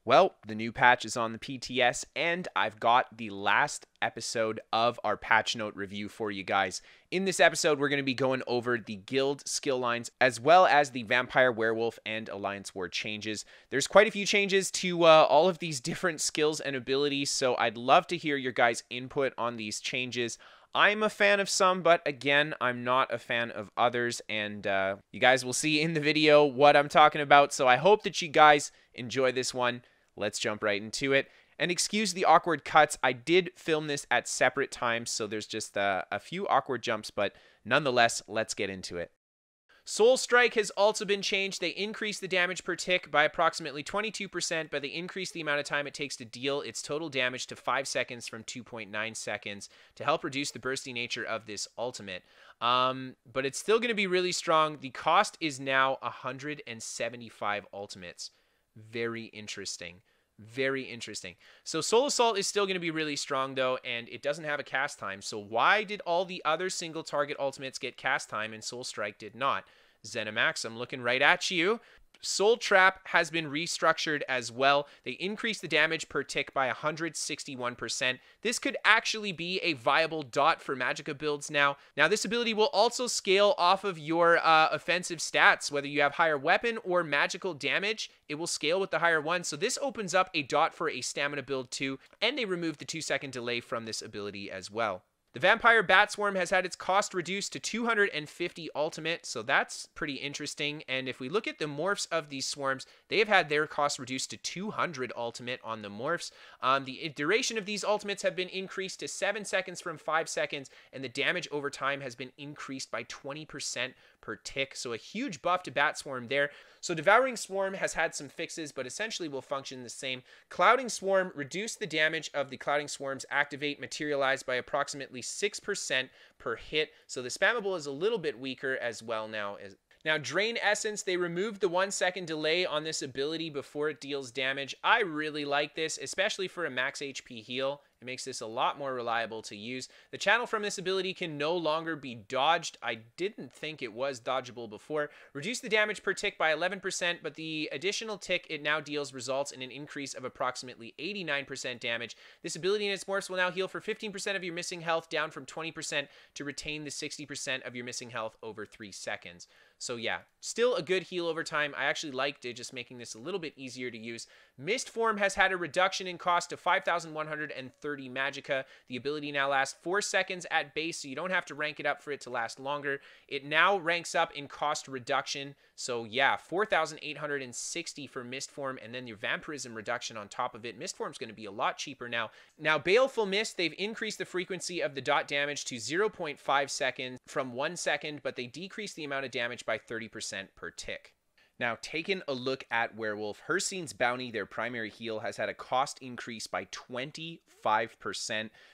Well, the new patch is on the PTS, and I've got the last episode of our patch note review for you guys. In this episode, we're going to be going over the guild skill lines, as well as the Vampire, Werewolf, and Alliance War changes. There's quite a few changes to all of these different skills and abilities, so I'd love to hear your guys' input on these changes. I'm a fan of some, but again, I'm not a fan of others, and you guys will see in the video what I'm talking about, so I hope that you guys enjoy this one. Let's jump right into it. And excuse the awkward cuts. I did film this at separate times, so there's just a few awkward jumps, but nonetheless, let's get into it. Soul Strike has also been changed. They increased the damage per tick by approximately 22%, but they increased the amount of time it takes to deal its total damage to 5 seconds from 2.9 seconds to help reduce the bursty nature of this ultimate. But it's still going to be really strong. The cost is now 175 ultimates. Very interesting. Very interesting. So Soul Assault is still going to be really strong though, and it doesn't have a cast time. So why did all the other single target ultimates get cast time and Soul Strike did not? Zenimax, I'm looking right at you. Soul Trap has been restructured as well. They increased the damage per tick by 161%. This could actually be a viable dot for Magicka builds now. Now, this ability will also scale off of your offensive stats. Whether you have higher weapon or magical damage, it will scale with the higher one. So this opens up a dot for a stamina build too, and they removed the 2-second delay from this ability as well. The Vampire Bat Swarm has had its cost reduced to 250 ultimate, so that's pretty interesting. And if we look at the morphs of these swarms, they have had their cost reduced to 200 ultimate on the morphs. The duration of these ultimates have been increased to 7 seconds from 5 seconds, and the damage over time has been increased by 20% per tick. So a huge buff to Bat Swarm there. So Devouring Swarm has had some fixes, but essentially will function the same. Clouding Swarm reduced the damage of the Clouding Swarm's activate materialize by approximately 6% per hit. So the spammable is a little bit weaker as well now. Now, Drain Essence, they removed the 1-second delay on this ability before it deals damage. I really like this, especially for a max HP heal. It makes this a lot more reliable to use. The channel from this ability can no longer be dodged. I didn't think it was dodgeable before. Reduce the damage per tick by 11%, but the additional tick it now deals results in an increase of approximately 89% damage. This ability and its morphs will now heal for 15% of your missing health, down from 20% to retain the 60% of your missing health over 3 seconds. So yeah, still a good heal over time. I actually liked it, just making this a little bit easier to use. Mist Form has had a reduction in cost to 5,130 Magicka. The ability now lasts 4 seconds at base, so you don't have to rank it up for it to last longer. It now ranks up in cost reduction. So yeah, 4,860 for Mist Form, and then your Vampirism reduction on top of it. Mist Form's going to be a lot cheaper now. Now, Baleful Mist, they've increased the frequency of the dot damage to 0.5 seconds from 1 second, but they decreased the amount of damage by 30% per tick. Now, taking a look at Werewolf, Hircine's Bounty, their primary heal, has had a cost increase by 25%.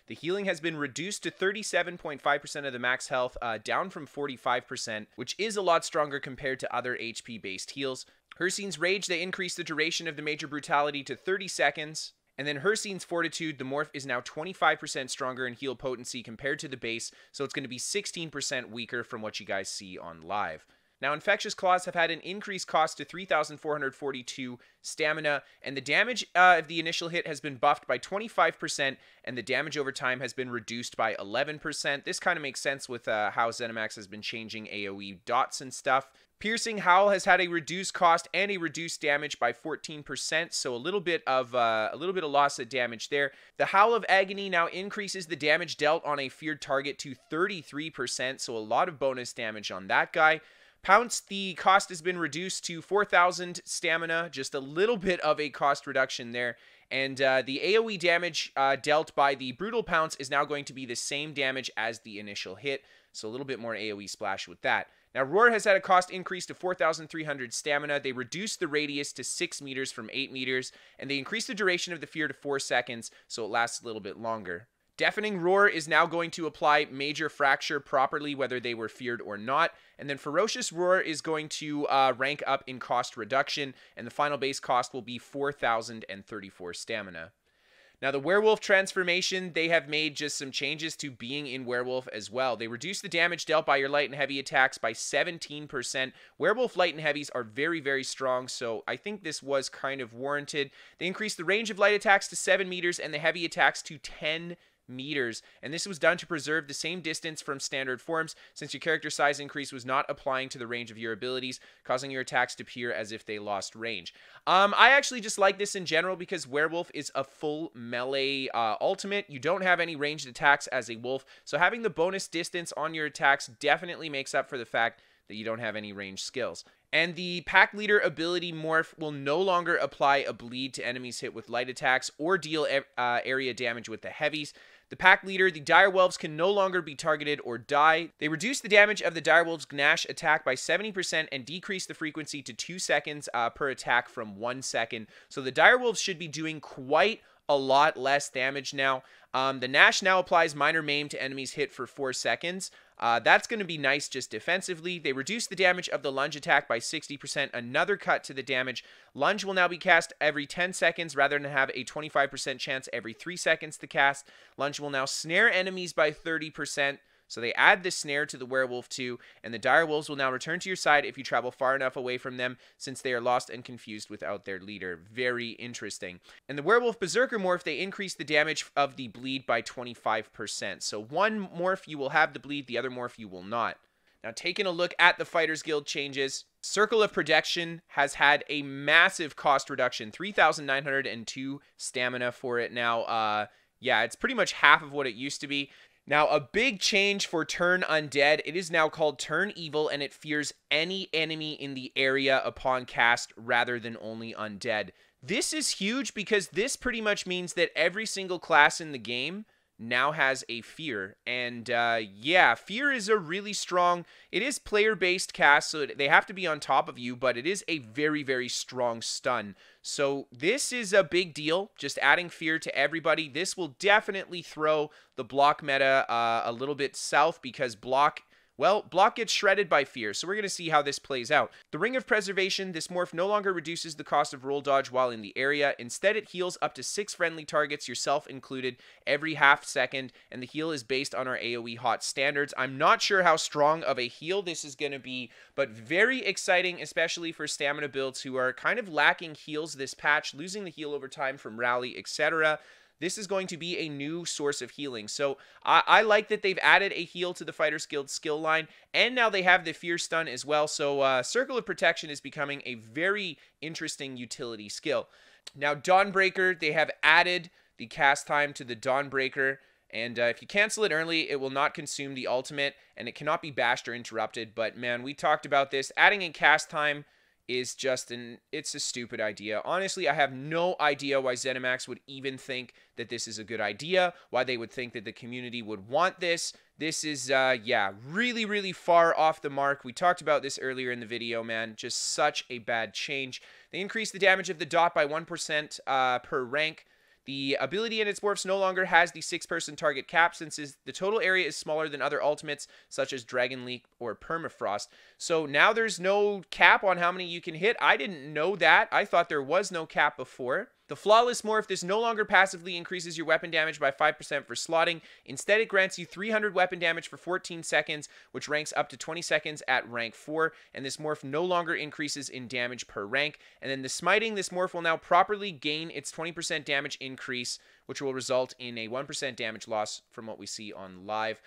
The healing has been reduced to 37.5% of the max health, down from 45%, which is a lot stronger compared to other HP-based heals. Hircine's Rage, they increased the duration of the major brutality to 30 seconds. And then Hircine's Fortitude, the morph is now 25% stronger in heal potency compared to the base, so it's going to be 16% weaker from what you guys see on live. Now, Infectious Claws have had an increased cost to 3,442 stamina, and the damage of the initial hit has been buffed by 25%, and the damage over time has been reduced by 11%. This kind of makes sense with how Zenimax has been changing AoE dots and stuff. Piercing Howl has had a reduced cost and a reduced damage by 14%, so a little bit of loss of damage there. The Howl of Agony now increases the damage dealt on a feared target to 33%, so a lot of bonus damage on that guy. Pounce, the cost has been reduced to 4,000 stamina, just a little bit of a cost reduction there. And the AoE damage dealt by the Brutal Pounce is now going to be the same damage as the initial hit, so a little bit more AoE splash with that. Now, Roar has had a cost increase to 4,300 stamina. They reduced the radius to 6 meters from 8 meters, and they increased the duration of the fear to 4 seconds, so it lasts a little bit longer. Deafening Roar is now going to apply Major Fracture properly, whether they were feared or not. And then Ferocious Roar is going to rank up in cost reduction, and the final base cost will be 4,034 stamina. Now, the werewolf transformation, they have made just some changes to being in werewolf as well. They reduce the damage dealt by your light and heavy attacks by 17%. Werewolf light and heavies are very, very strong, so I think this was kind of warranted. They increased the range of light attacks to 7 meters and the heavy attacks to 10 meters, and this was done to preserve the same distance from standard forms, since your character size increase was not applying to the range of your abilities, causing your attacks to appear as if they lost range. I actually just like this in general because werewolf is a full melee ultimate. You don't have any ranged attacks as a wolf, so having the bonus distance on your attacks definitely makes up for the fact that you don't have any ranged skills. And the pack leader ability morph will no longer apply a bleed to enemies hit with light attacks or deal area damage with the heavies. The pack leader, the direwolves, can no longer be targeted or die. They reduce the damage of the direwolves' gnash attack by 70% and decrease the frequency to 2 seconds per attack from 1 second. So the direwolves should be doing quite a lot less damage now. The Gnash now applies minor maim to enemies hit for 4 seconds. That's going to be nice just defensively. They reduce the damage of the lunge attack by 60%, another cut to the damage. Lunge will now be cast every 10 seconds rather than have a 25% chance every 3 seconds to cast. Lunge will now snare enemies by 30%. So they add this snare to the werewolf too, and the direwolves will now return to your side if you travel far enough away from them, since they are lost and confused without their leader. Very interesting. And the werewolf berserker morph, they increase the damage of the bleed by 25%. So one morph you will have the bleed, the other morph you will not. Now, taking a look at the Fighters Guild changes, Circle of Protection has had a massive cost reduction, 3,902 stamina for it now. Yeah, it's pretty much half of what it used to be. Now, a big change for Turn Undead. It is now called Turn Evil, and it fears any enemy in the area upon cast rather than only undead. This is huge because this pretty much means that every single class in the game now has a fear. And yeah, fear is a really strong, it is player-based cast, so they have to be on top of you, but it is a very, very strong stun. So this is a big deal, just adding fear to everybody. This will definitely throw the block meta a little bit south because block gets shredded by fear, so we're going to see how this plays out. The Ring of Preservation, this morph no longer reduces the cost of roll dodge while in the area. Instead, it heals up to 6 friendly targets, yourself included, every half second, and the heal is based on our AoE hot standards. I'm not sure how strong of a heal this is going to be, but very exciting, especially for stamina builds who are kind of lacking heals this patch, losing the heal over time from rally, etc. This is going to be a new source of healing. So I like that they've added a heal to the Fighters Guild skill line, and now they have the Fear Stun as well. So Circle of Protection is becoming a very interesting utility skill. Now, Dawnbreaker, they have added the cast time to the Dawnbreaker, and if you cancel it early, it will not consume the ultimate, and it cannot be bashed or interrupted. But man, we talked about this. Adding in cast time is just it's a stupid idea. Honestly, I have no idea why ZeniMax would even think that this is a good idea, why they would think that the community would want this. This is, yeah, really, really far off the mark. We talked about this earlier in the video, man. Just such a bad change. They increased the damage of the dot by 1% per rank. The ability in its morphs no longer has the 6-person target cap, since the total area is smaller than other ultimates such as Dragon Leap or Permafrost. So now there's no cap on how many you can hit. I didn't know that. I thought there was no cap before. The Flawless morph, this no longer passively increases your weapon damage by 5% for slotting. Instead, it grants you 300 weapon damage for 14 seconds, which ranks up to 20 seconds at rank 4. And this morph no longer increases in damage per rank. And then the Smiting, this morph will now properly gain its 20% damage increase, which will result in a 1% damage loss from what we see on live.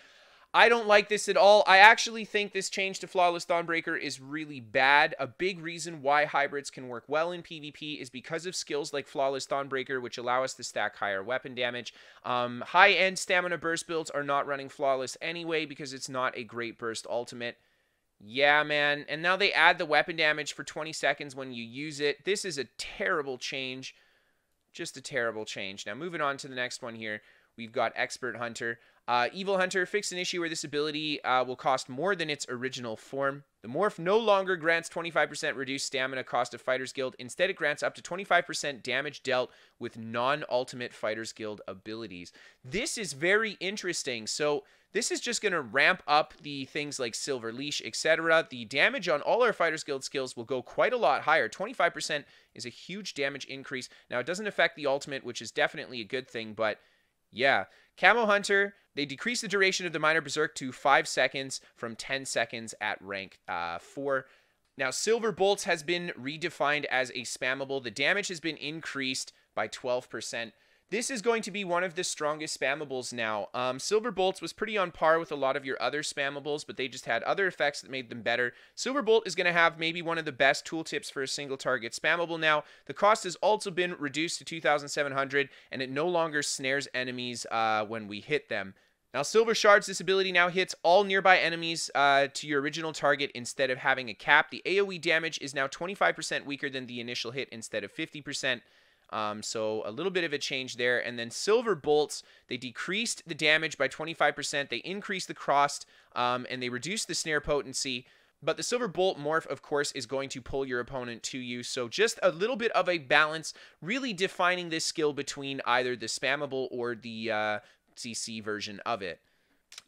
I don't like this at all. I actually think this change to Flawless Dawnbreaker is really bad. A big reason why hybrids can work well in PvP is because of skills like Flawless Dawnbreaker, which allow us to stack higher weapon damage. High-end stamina burst builds are not running Flawless anyway because it's not a great burst ultimate. Yeah, man. And now they add the weapon damage for 20 seconds when you use it. This is a terrible change. Just a terrible change. Now, moving on to the next one here. We've got Expert Hunter. Evil Hunter fixed an issue where this ability will cost more than its original form. The morph no longer grants 25% reduced stamina cost of Fighters Guild. Instead, it grants up to 25% damage dealt with non-ultimate Fighters Guild abilities. This is very interesting. So this is just going to ramp up the things like Silver Leash, etc. The damage on all our Fighters Guild skills will go quite a lot higher. 25% is a huge damage increase. Now, it doesn't affect the ultimate, which is definitely a good thing, but yeah. Camo Hunter, they decrease the duration of the minor berserk to 5 seconds from 10 seconds at rank 4. Now, Silver Bolts has been redefined as a spammable. The damage has been increased by 12%. This is going to be one of the strongest spammables now. Silver Bolts was pretty on par with a lot of your other spammables, but they just had other effects that made them better. Silver Bolt is going to have maybe one of the best tooltips for a single target spammable now. The cost has also been reduced to 2,700, and it no longer snares enemies when we hit them. Now, Silver Shards, this ability now hits all nearby enemies to your original target instead of having a cap. The AoE damage is now 25% weaker than the initial hit instead of 50%. So a little bit of a change there. And then Silver Bolts, they decreased the damage by 25%. They increased the cost, and they reduced the snare potency. But the Silver Bolt morph, of course, is going to pull your opponent to you. So just a little bit of a balance, really defining this skill between either the spammable or the CC version of it.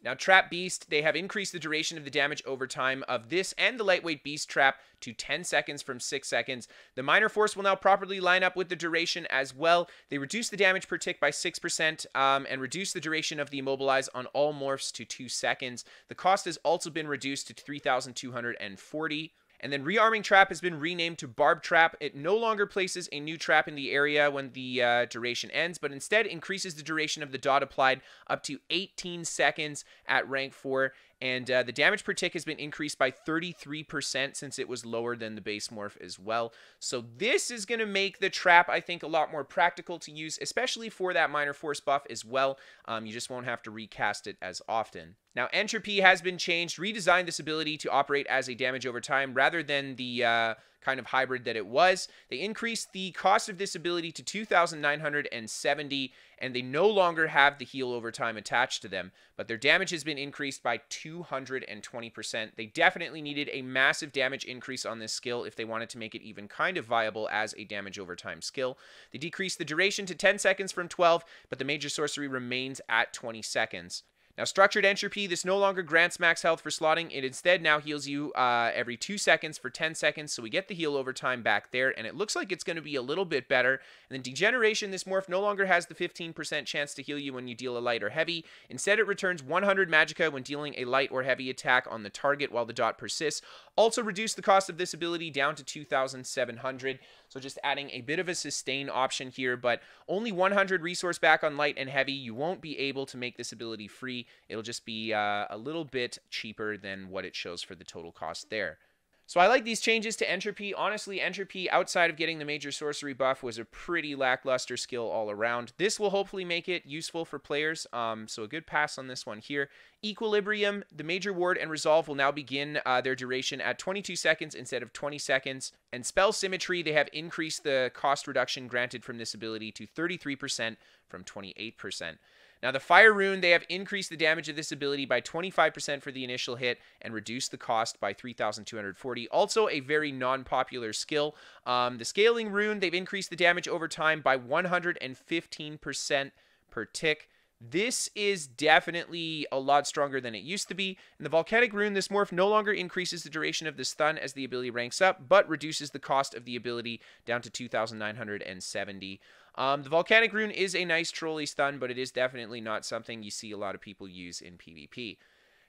Now, Trap Beast, they have increased the duration of the damage over time of this and the Lightweight Beast Trap to 10 seconds from 6 seconds. The Minor Force will now properly line up with the duration as well. They reduce the damage per tick by 6% and reduce the duration of the Immobilize on all morphs to 2 seconds. The cost has also been reduced to 3,240. And then Rearming Trap has been renamed to Barb Trap. It no longer places a new trap in the area when the duration ends, but instead increases the duration of the dot applied up to 18 seconds at rank 4. And the damage per tick has been increased by 33% since it was lower than the base morph as well. So this is going to make the trap, I think, a lot more practical to use, especially for that minor force buff as well. You just won't have to recast it as often. Now, Entropy has been changed, redesigned this ability to operate as a damage over time rather than the kind of hybrid that it was. They increased the cost of this ability to 2,970, and they no longer have the heal over time attached to them, but their damage has been increased by 220%. They definitely needed a massive damage increase on this skill if they wanted to make it even kind of viable as a damage over time skill. They decreased the duration to 10 seconds from 12, but the major sorcery remains at 20 seconds. Now, Structured Entropy, this no longer grants max health for slotting. It instead now heals you every 2 seconds for 10 seconds, so we get the heal over time back there, and it looks like it's going to be a little bit better. And then Degeneration, this morph no longer has the 15% chance to heal you when you deal a light or heavy. Instead, it returns 100 magicka when dealing a light or heavy attack on the target while the dot persists. Also reduced the cost of this ability down to 2,700. So just adding a bit of a sustain option here, but only 100 resource back on light and heavy. You won't be able to make this ability free. It'll just be a little bit cheaper than what it shows for the total cost there. So I like these changes to Entropy. Honestly, Entropy, outside of getting the major sorcery buff, was a pretty lackluster skill all around. This will hopefully make it useful for players, so a good pass on this one here. Equilibrium, the major ward and resolve will now begin their duration at 22 seconds instead of 20 seconds. And Spell Symmetry, they have increased the cost reduction granted from this ability to 33% from 28%. Now, the Fire Rune, they have increased the damage of this ability by 25% for the initial hit and reduced the cost by 3,240. Also, a very non-popular skill. The Scaling Rune, they've increased the damage over time by 115% per tick. This is definitely a lot stronger than it used to be. In the Volcanic Rune, this morph no longer increases the duration of the stun as the ability ranks up, but reduces the cost of the ability down to 2,970. The Volcanic Rune is a nice trolley stun, but it is definitely not something you see a lot of people use in PvP.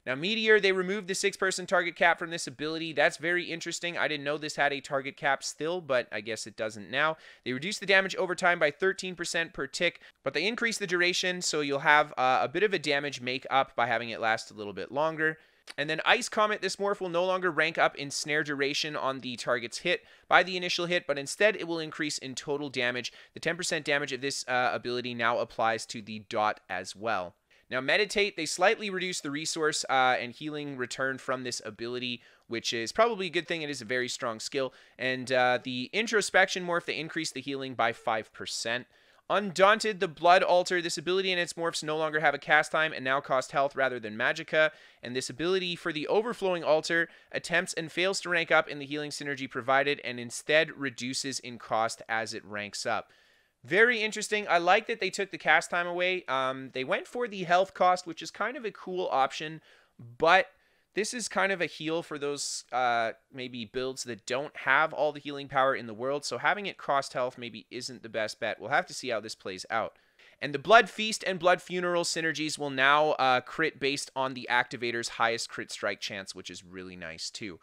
Now, Meteor, they removed the 6-person target cap from this ability. That's very interesting. I didn't know this had a target cap still, but I guess it doesn't now. They reduced the damage over time by 13% per tick, but they increased the duration, so you'll have a bit of a damage make up by having it last a little bit longer. And then Ice Comet, this morph will no longer rank up in snare duration on the target's hit by the initial hit, but instead it will increase in total damage. The 10% damage of this ability now applies to the dot as well. Now, Meditate, they slightly reduce the resource and healing return from this ability, which is probably a good thing. It is a very strong skill. And the Introspection morph, they increase the healing by 5%. Undaunted, the Blood Altar. This ability and its morphs no longer have a cast time and now cost health rather than magicka. And this ability for the Overflowing Altar attempts and fails to rank up in the healing synergy provided and instead reduces in cost as it ranks up. Very interesting. I like that they took the cast time away. They went for the health cost, which is kind of a cool option, but this is kind of a heal for those maybe builds that don't have all the healing power in the world, so having it cost health maybe isn't the best bet. We'll have to see how this plays out. And the Blood Feast and Blood Funeral synergies will now crit based on the activator's highest crit strike chance, which is really nice too.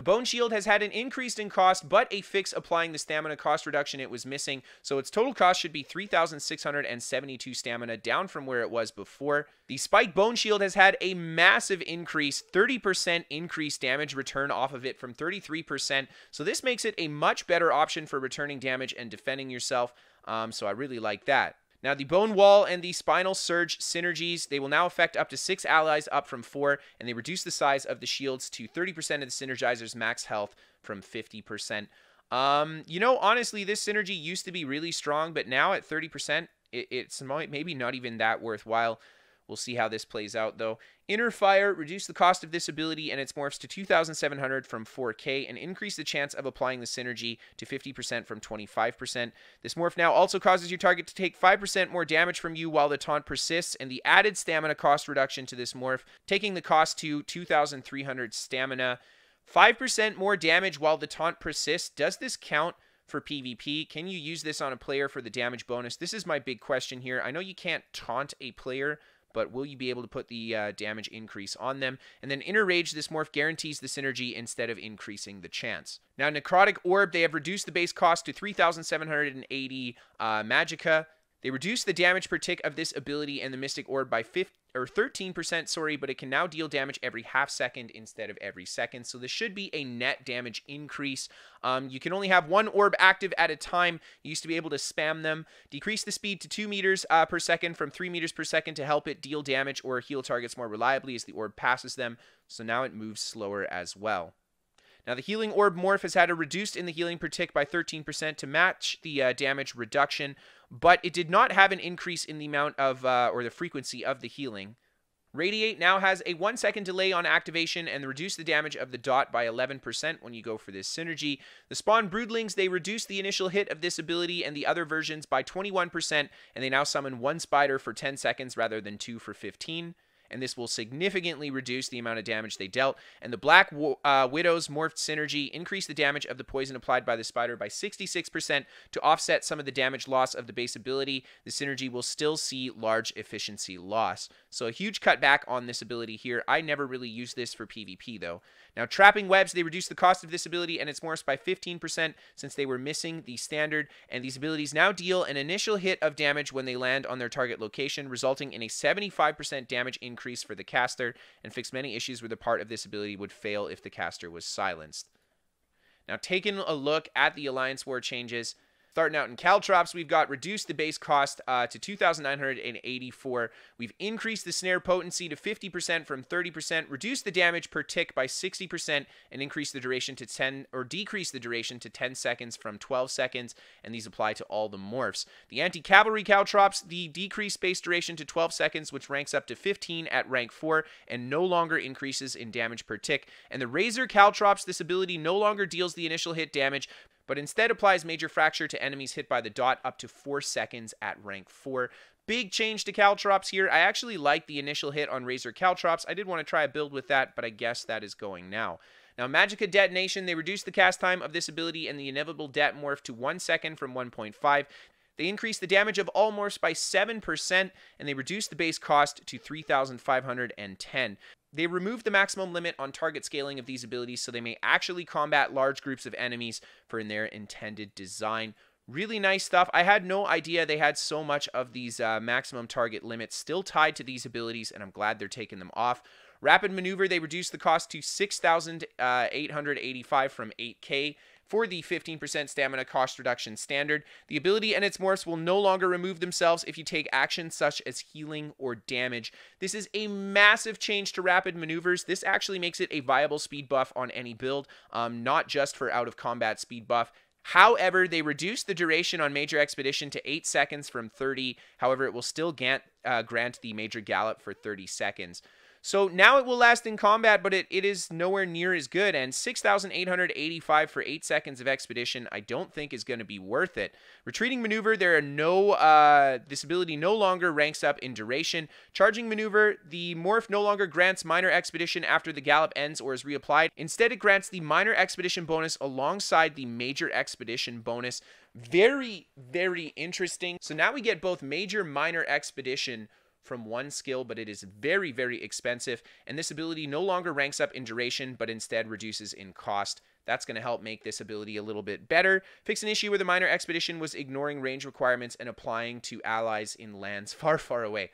Bone Shield has had an increase in cost, but a fix applying the stamina cost reduction it was missing, so its total cost should be 3,672 stamina, down from where it was before. The Spike Bone Shield has had a massive increase, 30% increased damage return off of it from 33%, so this makes it a much better option for returning damage and defending yourself, so I really like that. Now, the Bone Wall and the Spinal Surge synergies, they will now affect up to 6 allies, up from 4, and they reduce the size of the shields to 30% of the Synergizer's max health from 50%. You know, honestly, this synergy used to be really strong, but now at 30%, it's maybe not even that worthwhile. We'll see how this plays out, though. Inner Fire, reduce the cost of this ability and its morphs to 2,700 from 4k, and increase the chance of applying the synergy to 50% from 25%. This morph now also causes your target to take 5% more damage from you while the taunt persists, and the added stamina cost reduction to this morph, taking the cost to 2,300 stamina. 5% more damage while the taunt persists. Does this count for PvP? Can you use this on a player for the damage bonus? This is my big question here. I know you can't taunt a player, but will you be able to put the damage increase on them? And then Inner Rage, this morph guarantees the synergy instead of increasing the chance. Now, Necrotic Orb, they have reduced the base cost to 3,780 magicka. They reduce the damage per tick of this ability and the Mystic Orb by 13%, sorry, but it can now deal damage every half second instead of every second. So this should be a net damage increase. You can only have one orb active at a time. You used to be able to spam them. Decrease the speed to 2 meters per second from 3 meters per second to help it deal damage or heal targets more reliably as the orb passes them. So now it moves slower as well. Now, the Healing Orb morph has had a reduced in the healing per tick by 13% to match the damage reduction, but it did not have an increase in the amount of, or the frequency of the healing. Radiate now has a 1-second delay on activation and reduce the damage of the dot by 11% when you go for this synergy. The Spawn Broodlings, they reduce the initial hit of this ability and the other versions by 21%, and they now summon 1 spider for 10 seconds rather than 2 for 15. And this will significantly reduce the amount of damage they dealt. And the Black Widow's morphed synergy increased the damage of the poison applied by the spider by 66% to offset some of the damage loss of the base ability. The synergy will still see large efficiency loss. So a huge cutback on this ability here. I never really used this for PvP though. Now, Trapping Webs, they reduce the cost of this ability and its morphs by 15% since they were missing the standard, and these abilities now deal an initial hit of damage when they land on their target location, resulting in a 75% damage increase for the caster, and fix many issues where the part of this ability would fail if the caster was silenced. Now, taking a look at the Alliance War changes, starting out in Caltrops, we've got reduced the base cost to 2,984. We've increased the snare potency to 50% from 30%, reduced the damage per tick by 60%, and increased the duration to 10, or decreased the duration to 10 seconds from 12 seconds, and these apply to all the morphs. The Anti-Cavalry Caltrops, the decreased base duration to 12 seconds, which ranks up to 15 at rank 4, and no longer increases in damage per tick. And the Razor Caltrops, this ability no longer deals the initial hit damage, but instead applies Major Fracture to enemies hit by the dot up to 4 seconds at rank 4. Big change to Caltrops here. I actually like the initial hit on Razor Caltrops. I did want to try a build with that, but I guess that is going now. Now, Magicka Detonation, they reduced the cast time of this ability and the Inevitable Det morph to 1 second from 1.5. They increased the damage of all morphs by 7%, and they reduced the base cost to 3,510. They removed the maximum limit on target scaling of these abilities so they may actually combat large groups of enemies for in their intended design. Really nice stuff. I had no idea they had so much of these maximum target limits still tied to these abilities, and I'm glad they're taking them off. Rapid Maneuver, they reduced the cost to 6,885 from 8k. For the 15% stamina cost reduction standard. The ability and its morphs will no longer remove themselves if you take actions such as healing or damage. This is a massive change to rapid maneuvers. This actually makes it a viable speed buff on any build, not just for out of combat speed buff. However, they reduced the duration on Major Expedition to 8 seconds from 30. However, it will still grant the Major Gallop for 30 seconds. So now it will last in combat, but it is nowhere near as good. And 6,885 for 8 seconds of Expedition, I don't think is going to be worth it. Retreating Maneuver, this ability no longer ranks up in duration. Charging Maneuver, the morph no longer grants Minor Expedition after the gallop ends or is reapplied. Instead, it grants the Minor Expedition bonus alongside the Major Expedition bonus. Very, very interesting. So now we get both Major, Minor Expedition from one skill, but it is very, very expensive, and this ability no longer ranks up in duration, but instead reduces in cost. That's going to help make this ability a little bit better. Fix an issue where the Minor Expedition was ignoring range requirements and applying to allies in lands far, far away.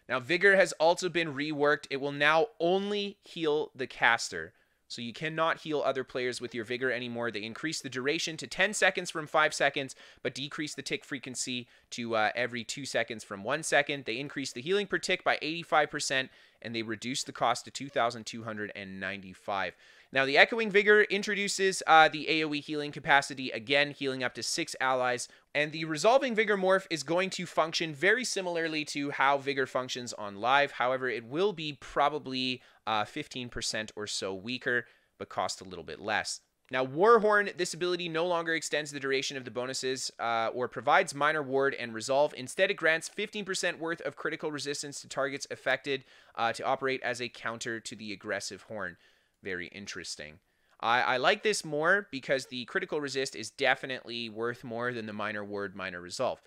Now, Vigor has also been reworked. It will now only heal the caster. So you cannot heal other players with your Vigor anymore. They increase the duration to 10 seconds from 5 seconds, but decrease the tick frequency to every 2 seconds from 1 second. They increase the healing per tick by 85%, and they reduce the cost to 2,295. Now, the Echoing Vigor introduces the AoE healing capacity, again, healing up to 6 allies. And the Resolving Vigor morph is going to function very similarly to how Vigor functions on live. However, it will be probably 15% or so weaker, but cost a little bit less. Now, Warhorn, this ability no longer extends the duration of the bonuses or provides minor ward and resolve. Instead, it grants 15% worth of critical resistance to targets affected to operate as a counter to the aggressive horn. Very interesting. I like this more because the critical resist is definitely worth more than the minor ward, minor resolve.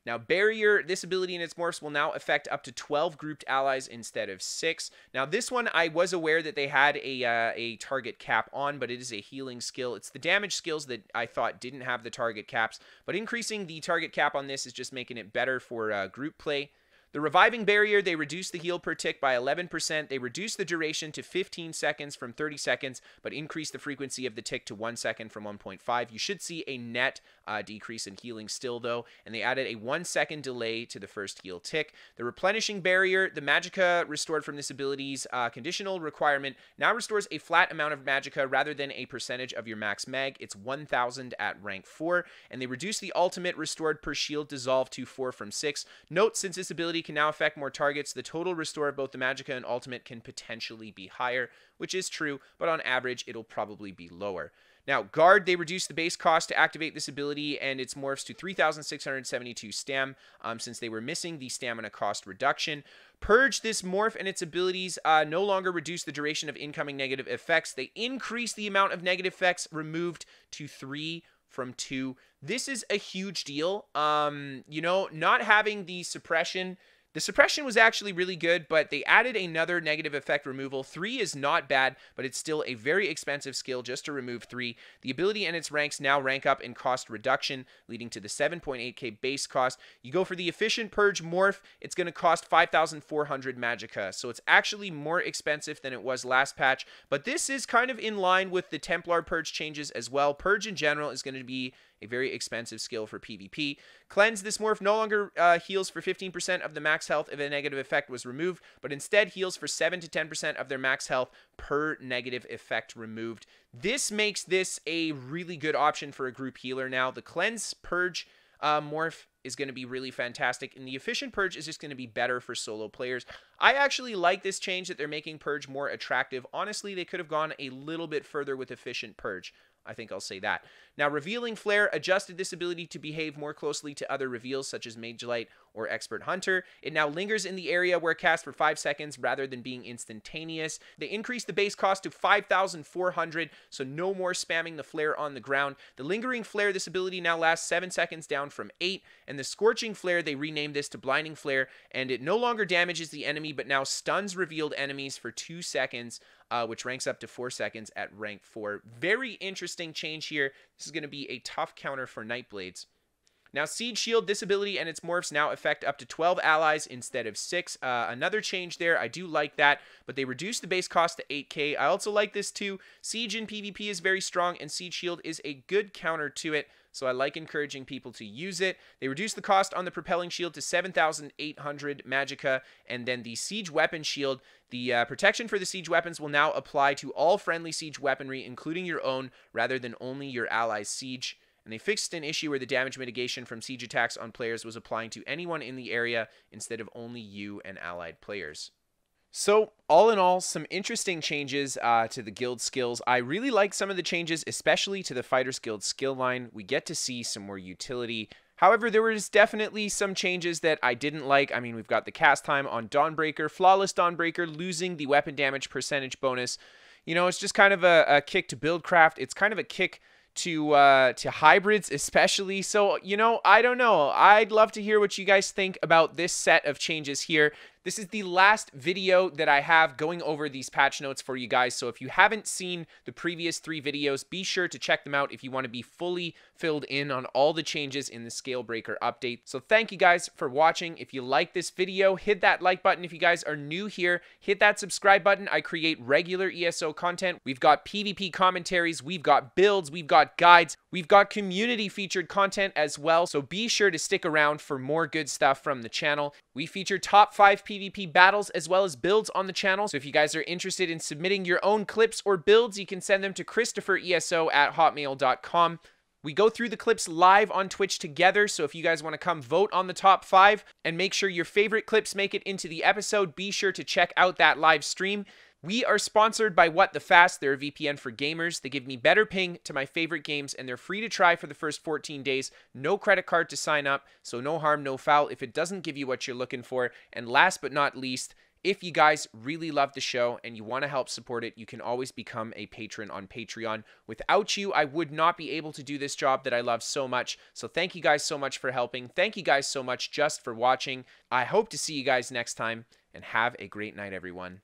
Now, Barrier, this ability and its morphs will now affect up to 12 grouped allies instead of 6. Now, this one, I was aware that they had a target cap on, but it is a healing skill. It's the damage skills that I thought didn't have the target caps, but increasing the target cap on this is just making it better for group play. The Reviving Barrier, they reduce the heal per tick by 11%. They reduce the duration to 15 seconds from 30 seconds, but increase the frequency of the tick to 1 second from 1.5. You should see a net decrease in healing still, though, and they added a 1 second delay to the first heal tick. The Replenishing Barrier, the Magicka restored from this ability's conditional requirement, now restores a flat amount of Magicka rather than a percentage of your max mag. It's 1,000 at rank 4, and they reduce the ultimate restored per shield dissolve to 4 from 6. Note, since this ability can now affect more targets, the total restore of both the Magicka and ultimate can potentially be higher, which is true, but on average, it'll probably be lower. Now, Guard, they reduce the base cost to activate this ability, and its morphs to 3,672 stam, since they were missing the stamina cost reduction. Purge, this morph and its abilities no longer reduce the duration of incoming negative effects. They increase the amount of negative effects removed to 3 from 2. This is a huge deal. You know, not having the suppression was actually really good, but they added another negative effect removal. 3 is not bad, but it's still a very expensive skill just to remove 3. The ability and its ranks now rank up in cost reduction, leading to the 7.8k base cost. You go for the Efficient Purge morph, it's going to cost 5,400 Magicka, so it's actually more expensive than it was last patch, but this is kind of in line with the Templar Purge changes as well. Purge in general is going to be a very expensive skill for PvP. Cleanse, this morph no longer heals for 15% of the max health if a negative effect was removed, but instead heals for 7 to 10% of their max health per negative effect removed. This makes this a really good option for a group healer now. The Cleanse Purge morph is going to be really fantastic, and the Efficient Purge is just going to be better for solo players. I actually like this change that they're making Purge more attractive. Honestly, they could have gone a little bit further with Efficient Purge. I think I'll say that. Now, Revealing Flare adjusted this ability to behave more closely to other reveals such as Mage Light or Expert Hunter. It now lingers in the area where cast for 5 seconds rather than being instantaneous. They increased the base cost to 5,400, so no more spamming the flare on the ground. The Lingering Flare, this ability now lasts 7 seconds down from 8, and the Scorching Flare, they renamed this to Blinding Flare, and it no longer damages the enemy but now stuns revealed enemies for 2 seconds, which ranks up to 4 seconds at rank 4. Very interesting change here. This is going to be a tough counter for Nightblades. Now, Siege Shield, this ability and its morphs now affect up to 12 allies instead of 6. Another change there. I do like that, but they reduce the base cost to 8k. I also like this too. Siege in PvP is very strong, and Siege Shield is a good counter to it, so I like encouraging people to use it. They reduce the cost on the Propelling Shield to 7,800 Magicka, and then the Siege Weapon Shield, the protection for the siege weapons will now apply to all friendly siege weaponry, including your own, rather than only your allies' siege. and they fixed an issue where the damage mitigation from siege attacks on players was applying to anyone in the area instead of only you and allied players. So, all in all, some interesting changes to the guild skills. I really like some of the changes, especially to the Fighters Guild skill line. We get to see some more utility. However, there was definitely some changes that I didn't like. I mean, we've got the cast time on Dawnbreaker, Flawless Dawnbreaker losing the weapon damage percentage bonus. You know, it's just kind of a kick to Buildcraft. It's kind of a kick to hybrids especially. So, you know, I don't know. I'd love to hear what you guys think about this set of changes here. This is the last video that I have going over these patch notes for you guys. So if you haven't seen the previous 3 videos, be sure to check them out if you want to be fully filled in on all the changes in the Scalebreaker update. So thank you guys for watching. If you like this video, hit that like button. If you guys are new here, hit that subscribe button. I create regular ESO content. We've got PvP commentaries, we've got builds, we've got guides, we've got community featured content as well. So be sure to stick around for more good stuff from the channel. We feature top 5 PvP battles as well as builds on the channel. So if you guys are interested in submitting your own clips or builds, you can send them to KristoferESO@hotmail.com. We go through the clips live on Twitch together, so if you guys want to come vote on the top 5 and make sure your favorite clips make it into the episode, be sure to check out that live stream. We are sponsored by What the Fast. They're a VPN for gamers. They give me better ping to my favorite games, and they're free to try for the first 14 days. No credit card to sign up, so no harm, no foul if it doesn't give you what you're looking for. And last but not least, if you guys really love the show and you want to help support it, you can always become a patron on Patreon. Without you, I would not be able to do this job that I love so much. So thank you guys so much for helping. Thank you guys so much just for watching. I hope to see you guys next time, and have a great night, everyone.